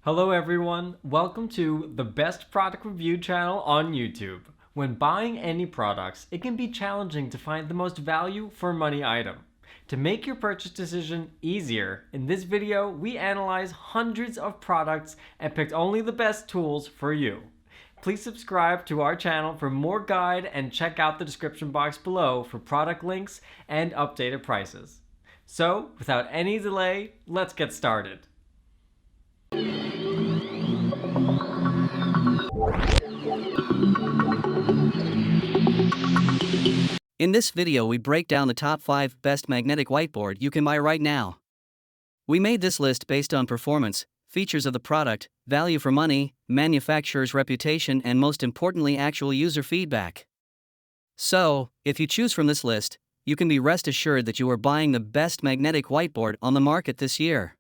Hello everyone, welcome to the best product review channel on YouTube. When buying any products, it can be challenging to find the most value for money item. To make your purchase decision easier, in this video we analyze hundreds of products and picked only the best tools for you. Please subscribe to our channel for more guide and check out the description box below for product links and updated prices. So, without any delay, let's get started. In this video we break down the top 5 best magnetic whiteboard you can buy right now. We made this list based on performance, features of the product, value for money, manufacturer's reputation, and most importantly actual user feedback. So, if you choose from this list, you can be rest assured that you are buying the best magnetic whiteboard on the market this year.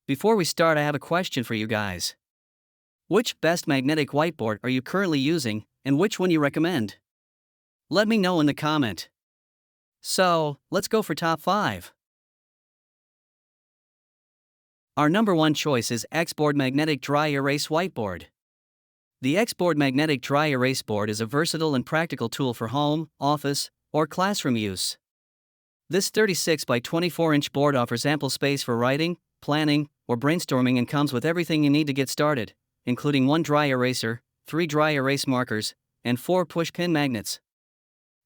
Before we start, I have a question for you guys. Which best magnetic whiteboard are you currently using, and which one you recommend? Let me know in the comment. So, let's go for top 5. Our number 1 choice is XBoard Magnetic Dry Erase Whiteboard. The XBoard Magnetic Dry Erase Board is a versatile and practical tool for home, office, or classroom use. This 36 by 24 inch board offers ample space for writing, planning, or brainstorming and comes with everything you need to get started, including 1 dry eraser, 3 dry erase markers, and 4 push-pin magnets.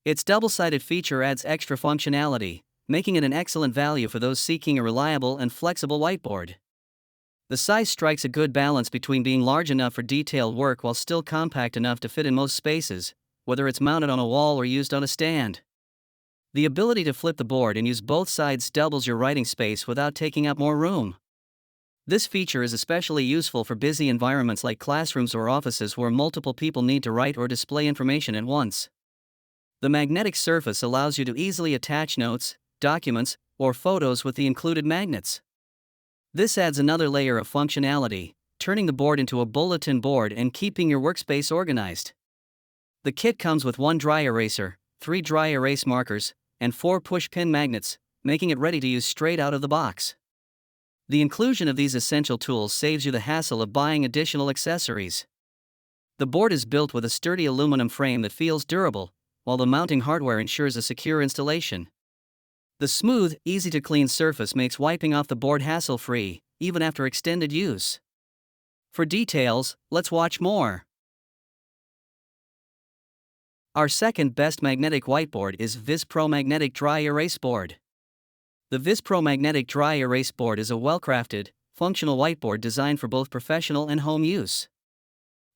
Its double-sided feature adds extra functionality, making it an excellent value for those seeking a reliable and flexible whiteboard. The size strikes a good balance between being large enough for detailed work while still compact enough to fit in most spaces, whether it's mounted on a wall or used on a stand. The ability to flip the board and use both sides doubles your writing space without taking up more room. This feature is especially useful for busy environments like classrooms or offices where multiple people need to write or display information at once. The magnetic surface allows you to easily attach notes, documents, or photos with the included magnets. This adds another layer of functionality, turning the board into a bulletin board and keeping your workspace organized. The kit comes with 1 dry eraser, 3 dry erase markers, and 4 push-pin magnets, making it ready to use straight out of the box. The inclusion of these essential tools saves you the hassle of buying additional accessories. The board is built with a sturdy aluminum frame that feels durable, while the mounting hardware ensures a secure installation. The smooth, easy-to-clean surface makes wiping off the board hassle-free, even after extended use. For details, let's watch more. Our second best magnetic whiteboard is VIZ-PRO Magnetic Dry Erase Board. The VIZ-PRO Magnetic Dry Erase Board is a well-crafted, functional whiteboard designed for both professional and home use.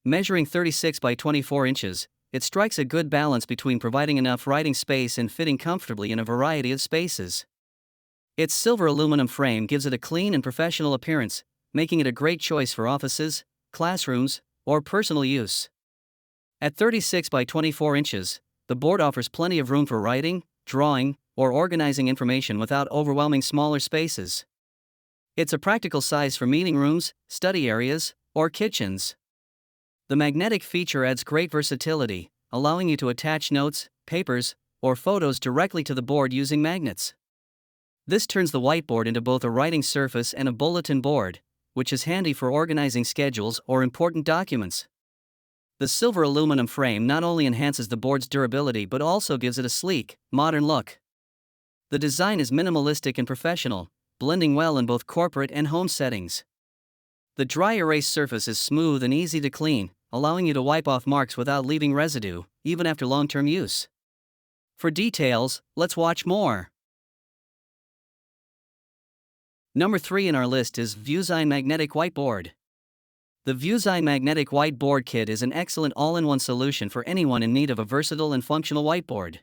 Measuring 36 by 24 inches, it strikes a good balance between providing enough writing space and fitting comfortably in a variety of spaces. Its silver aluminum frame gives it a clean and professional appearance, making it a great choice for offices, classrooms, or personal use. At 36 by 24 inches, the board offers plenty of room for writing, drawing, or organizing information without overwhelming smaller spaces. It's a practical size for meeting rooms, study areas, or kitchens. The magnetic feature adds great versatility, allowing you to attach notes, papers, or photos directly to the board using magnets. This turns the whiteboard into both a writing surface and a bulletin board, which is handy for organizing schedules or important documents. The silver aluminum frame not only enhances the board's durability but also gives it a sleek, modern look. The design is minimalistic and professional, blending well in both corporate and home settings. The dry erase surface is smooth and easy to clean, allowing you to wipe off marks without leaving residue, even after long-term use. For details, let's watch more. Number 3 in our list is VUSIGN Magnetic Whiteboard. The VUSIGN Magnetic Whiteboard Kit is an excellent all-in-one solution for anyone in need of a versatile and functional whiteboard.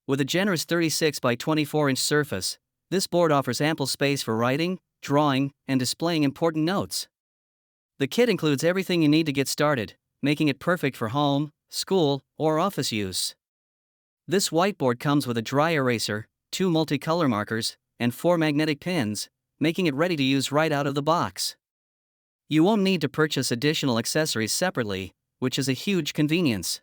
With a generous 36 by 24 inch surface, this board offers ample space for writing, drawing, and displaying important notes. The kit includes everything you need to get started, making it perfect for home, school, or office use. This whiteboard comes with a dry eraser, 2 multicolor markers, and 4 magnetic pins, making it ready to use right out of the box. You won't need to purchase additional accessories separately, which is a huge convenience.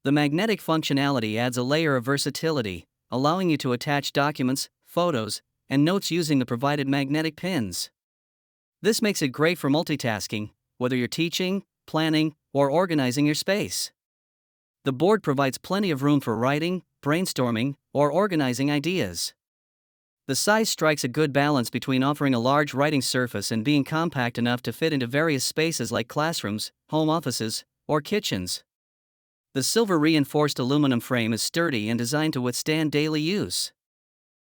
The magnetic functionality adds a layer of versatility, allowing you to attach documents, photos, and notes using the provided magnetic pins. This makes it great for multitasking, whether you're teaching, planning, or organizing your space. The board provides plenty of room for writing, brainstorming, or organizing ideas. The size strikes a good balance between offering a large writing surface and being compact enough to fit into various spaces like classrooms, home offices, or kitchens. The silver reinforced aluminum frame is sturdy and designed to withstand daily use.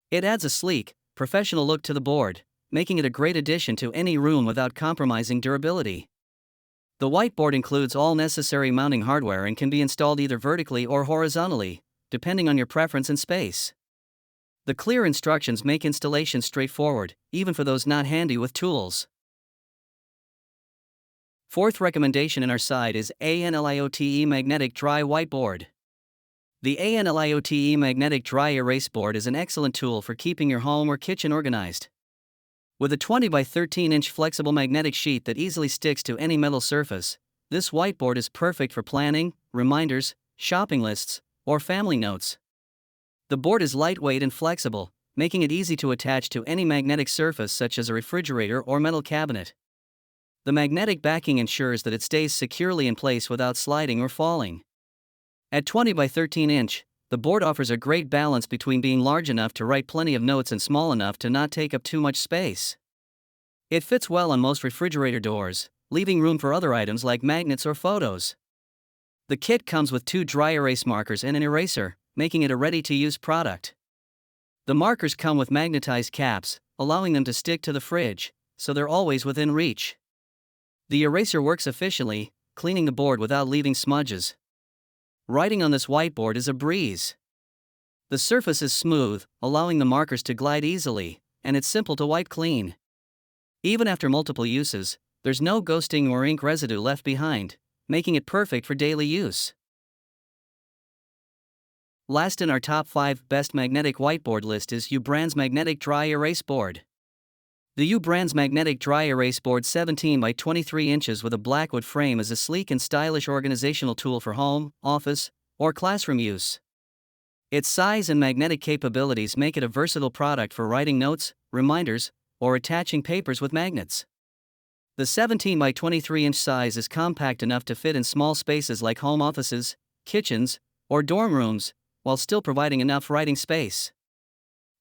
It adds a sleek, professional look to the board, making it a great addition to any room without compromising durability. The whiteboard includes all necessary mounting hardware and can be installed either vertically or horizontally, depending on your preference and space. The clear instructions make installation straightforward, even for those not handy with tools. Fourth recommendation in our site is ANLIOTE Magnetic Dry Whiteboard. The ANLIOTE Magnetic Dry Erase Board is an excellent tool for keeping your home or kitchen organized. With a 20 by 13 inch flexible magnetic sheet that easily sticks to any metal surface, this whiteboard is perfect for planning, reminders, shopping lists, or family notes. The board is lightweight and flexible, making it easy to attach to any magnetic surface such as a refrigerator or metal cabinet. The magnetic backing ensures that it stays securely in place without sliding or falling. At 20 by 13 inch, the board offers a great balance between being large enough to write plenty of notes and small enough to not take up too much space. It fits well on most refrigerator doors, leaving room for other items like magnets or photos. The kit comes with 2 dry erase markers and an eraser, making it a ready-to-use product. The markers come with magnetized caps, allowing them to stick to the fridge, so they're always within reach. The eraser works efficiently, cleaning the board without leaving smudges. Writing on this whiteboard is a breeze. The surface is smooth, allowing the markers to glide easily, and it's simple to wipe clean. Even after multiple uses, there's no ghosting or ink residue left behind, making it perfect for daily use. Last in our top 5 best magnetic whiteboard list is VUSIGN's Magnetic Dry Erase Board. The VUSIGN's Magnetic Dry Erase Board 17 by 23 inches with a blackwood frame is a sleek and stylish organizational tool for home, office, or classroom use. Its size and magnetic capabilities make it a versatile product for writing notes, reminders, or attaching papers with magnets. The 17 by 23 inch size is compact enough to fit in small spaces like home offices, kitchens, or dorm rooms, while still providing enough writing space.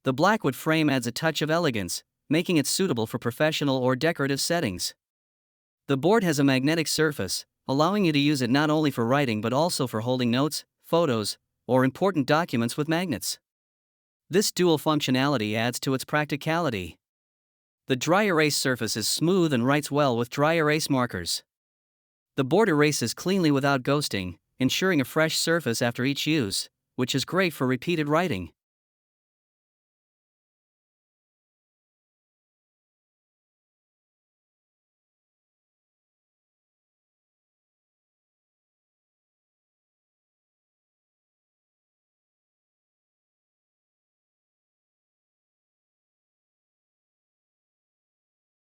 The blackwood frame adds a touch of elegance, making it suitable for professional or decorative settings. The board has a magnetic surface, allowing you to use it not only for writing but also for holding notes, photos, or important documents with magnets. This dual functionality adds to its practicality. The dry erase surface is smooth and writes well with dry erase markers. The board erases cleanly without ghosting, ensuring a fresh surface after each use, which is great for repeated writing.